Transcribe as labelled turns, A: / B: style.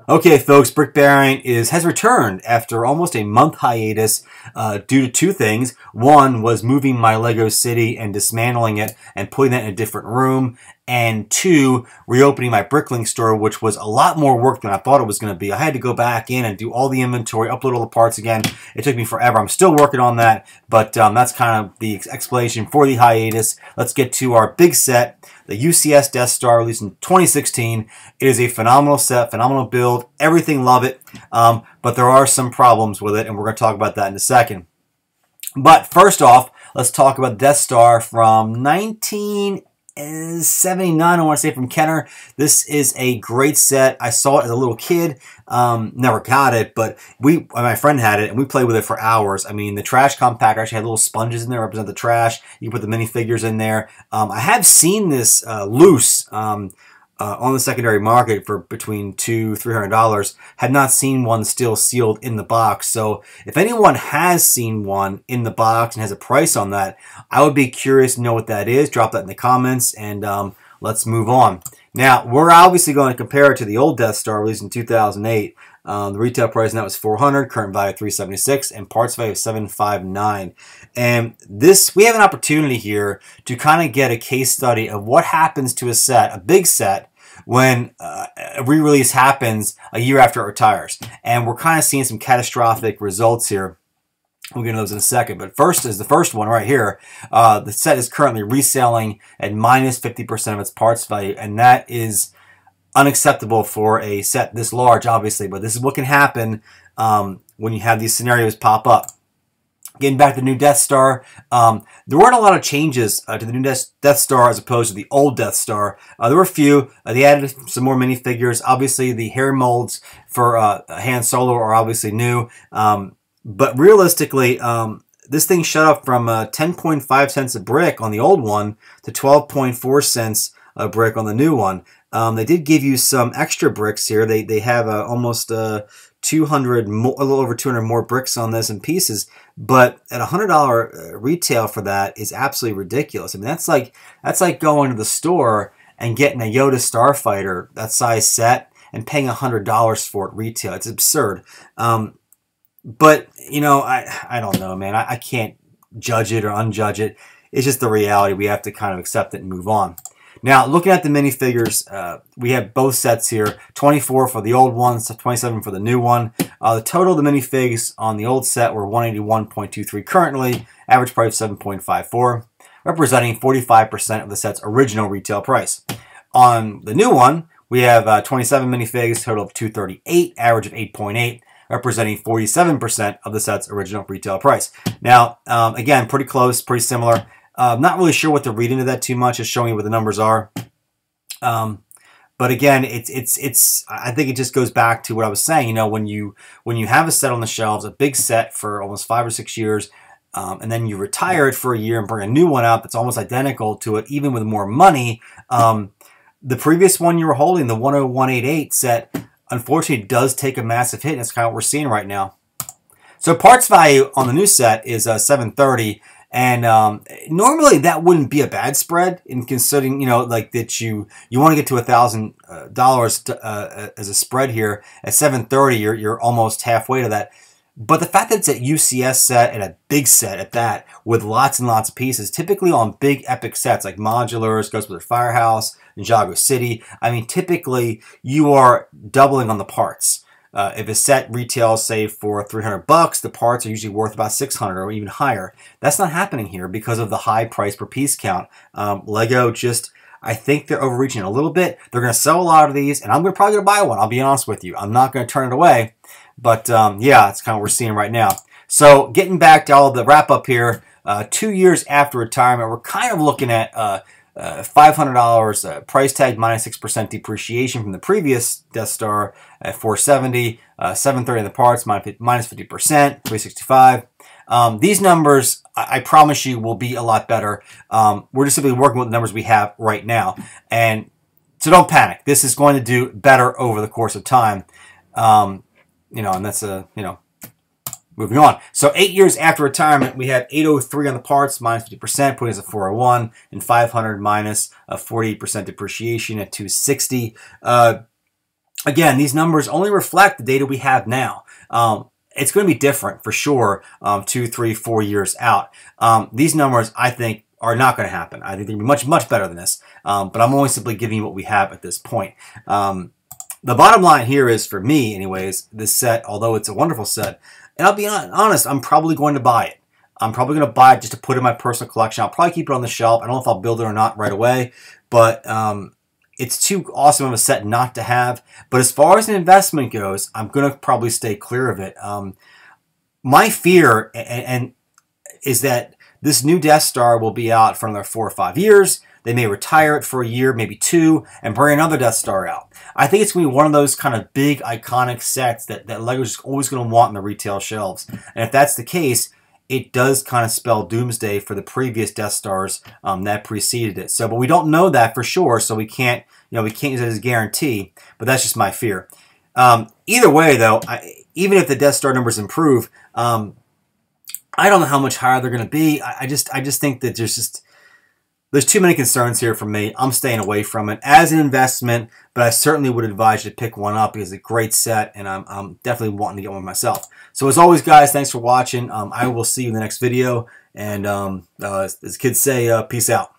A: Okay, folks, Brick Bearing has returned after almost a month hiatus due to two things. One was moving my Lego City and dismantling it and putting that in a different room. And two, reopening my Bricklink store, which was a lot more work than I thought it was going to be. I had to go back in and do all the inventory, upload all the parts again. It took me forever. I'm still working on that, but that's kind of the explanation for the hiatus. Let's get to our big set, the UCS Death Star, released in 2016. It is a phenomenal set, phenomenal build. Everything love it, but there are some problems with it, and we're going to talk about that in a second. But first off, let's talk about Death Star from 1979, I want to say, from Kenner. This is a great set. I saw it as a little kid. Never got it, but my friend had it, and we played with it for hours. I mean, the trash compactor actually had little sponges in there to represent the trash. You put the minifigures in there. I have seen this loose on the secondary market for between $200–300. Have not seen one still sealed in the box. So if anyone has seen one in the box and has a price on that, I would be curious to know what that is. Drop that in the comments, and let's move on. Now, we're obviously going to compare it to the old Death Star released in 2008. The retail price now is $400, current value $376, and parts value of $759. And this, we have an opportunity here to kind of get a case study of what happens to a set, a big set, when a re-release happens a year after it retires. And we're kind of seeing some catastrophic results here. We'll get into those in a second. But first is the first one right here. The set is currently reselling at minus 50% of its parts value, and that is unacceptable for a set this large, obviously. But this is what can happen when you have these scenarios pop up. Getting back to the new Death Star, there weren't a lot of changes to the new Death Star as opposed to the old Death Star. There were a few. They added some more minifigures. Obviously, the hair molds for Han Solo are obviously new. But realistically, this thing shot up from 10.5 cents a brick on the old one to 12.4 cents a brick on the new one. They did give you some extra bricks here. They have almost 200 more, a little over 200 more bricks on this and pieces, but at $100 retail for that is absolutely ridiculous. I mean, that's like going to the store and getting a Yoda Starfighter, that size set, and paying $100 for it retail. It's absurd. But you know, I don't know, man. I can't judge it or unjudge it. It's just the reality. We have to kind of accept it and move on. Now, looking at the minifigures, we have both sets here, 24 for the old one, 27 for the new one. The total of the minifigs on the old set were 181.23 currently, average price 7.54, representing 45% of the set's original retail price. On the new one, we have 27 minifigs, total of 238, average of 8.8, representing 47% of the set's original retail price. Now, again, pretty close, pretty similar. Not really sure what to read into that too much. Just showing you what the numbers are. But again, I think it just goes back to what I was saying. You know, when you have a set on the shelves, a big set for almost 5 or 6 years, and then you retire it for a year and bring a new one out that's almost identical to it, even with more money. The previous one you were holding, the 10188 set, unfortunately does take a massive hit, and that's kind of what we're seeing right now. So parts value on the new set is $730. And normally that wouldn't be a bad spread, in considering, you know, like that you want to get to $1,000 as a spread here. At $730, you're almost halfway to that. But the fact that it's a UCS set and a big set at that, with lots and lots of pieces, typically on big epic sets like Modulars, Ghostbuster Firehouse, Ninjago City, I mean, typically you are doubling on the parts. If a set retails, say, for $300, the parts are usually worth about $600 or even higher. That's not happening here because of the high price per piece count. Lego just, I think they're overreaching a little bit. They're going to sell a lot of these, and I'm probably going to buy one. I'll be honest with you. I'm not going to turn it away. But yeah, that's kind of what we're seeing right now. So getting back to all the wrap up here, 2 years after retirement, we're kind of looking at $500 price tag minus 6% depreciation from the previous Death Star at $470, $730 in the parts minus 50%, $365. These numbers, I promise you, will be a lot better. We're just simply working with the numbers we have right now, and so don't panic. This is going to do better over the course of time. You know, and that's moving on. So 8 years after retirement, we have 803 on the parts, minus 50%, putting us at 401, and 500 minus 48% depreciation at 260. again, these numbers only reflect the data we have now. It's going to be different for sure 2, 3, 4 years out. These numbers, I think, are not going to happen. I think they're going to be much, much better than this. But I'm only simply giving you what we have at this point. The bottom line here is, for me anyways, this set, although it's a wonderful set, and I'll be honest, I'm probably going to buy it. I'm probably going to buy it just to put in my personal collection. I'll probably keep it on the shelf. I don't know if I'll build it or not right away, but it's too awesome of a set not to have. But as far as an investment goes, I'm going to probably stay clear of it. My fear is that this new Death Star will be out for another 4 or 5 years. They may retire it for a year, maybe 2, and bring another Death Star out. I think it's going to be one of those kind of big, iconic sets that LEGO's always going to want in the retail shelves. And if that's the case, it does kind of spell doomsday for the previous Death Stars that preceded it. So, but we don't know that for sure, so we can't use it as a guarantee. But that's just my fear. Either way, though, even if the Death Star numbers improve, I don't know how much higher they're going to be. I just think that there's too many concerns here for me. I'm staying away from it as an investment, but I certainly would advise you to pick one up because it's a great set, and I'm definitely wanting to get one myself. So as always, guys, thanks for watching. I will see you in the next video, and as kids say, peace out.